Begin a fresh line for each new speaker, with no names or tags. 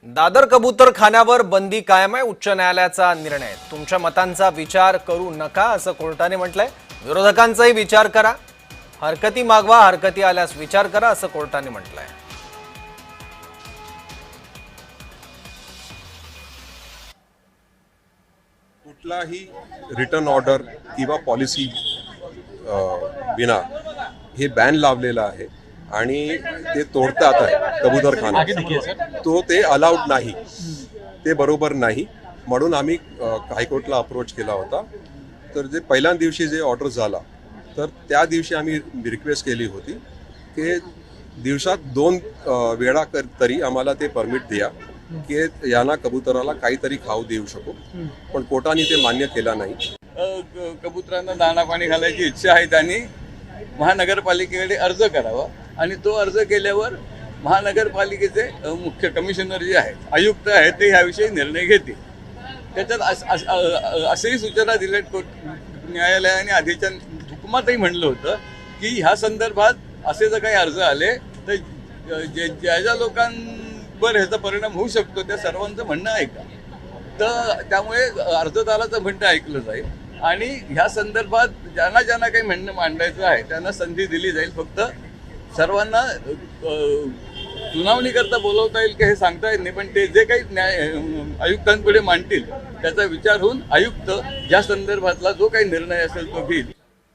दादर कबूतरखान्यावर बंदी कायम आहे। उच्च न्यायालयाचा निर्णय। तुमच्या मतांचा विचार करू नका असं कोर्टाने म्हटलंय। विरोधकांचाही विचार करा, हरकती मागवा, हरकती आल्यास विचार करा असं कोर्टाने म्हटलंय।
कुठलाही रिटर्न ऑर्डर किंवा पॉलिसी विना हे बॅन लावलेलं आहे आणि ते तोडतात आहे कबूतरखाना, तो ते अलाउड नाही, ते बरोबर नाही। म्हणून आम्ही हायकोर्टला अप्रोच केला होता। तर जे पहिल्या दिवशी जे ऑर्डर झाला तर त्या दिवशी आम्ही रिक्वेस्ट केली होती की दिवसात 2 वेळा तरी आम्हाला ते परमिट द्या की यांना कबुतराला काहीतरी खाऊ देऊ शकू, पण कोर्टाने ते मान्य केलं नाही।
कबुतरांना दाणा पाणी घालायची इच्छा आहे त्यांनी महानगरपालिकेकडे अर्ज करावा आणि तो अर्ज केल्यावर महानगरपालिकेचे मुख्य कमिशनर जे आहेत, आयुक्त आहेत, ते ह्याविषयी निर्णय घेतील। त्याच्यात असेही सूचना दिल्या न्यायालयाने आधीच्या हुकुमातही म्हणलं होतं की ह्या संदर्भात असे जर काही अर्ज आले तर ज्या ज्या लोकांवर ह्याचा परिणाम होऊ शकतो त्या सर्वांचं म्हणणं ऐका। तर त्यामुळे अर्जदाराचं म्हणणं ऐकलं जाईल आणि ह्या संदर्भात ज्यांना ज्यांना काही म्हणणं मांडायचं आहे त्यांना संधी दिली जाईल। फक्त सर्वांना सुनावणी करता बोलवता येईल की हे सांगता येत नाही, पण ते जे काही आयुक्तांपुढे मांडतील त्याचा विचार होऊन आयुक्त या संदर्भातला जो काही निर्णय असेल तो घेईल।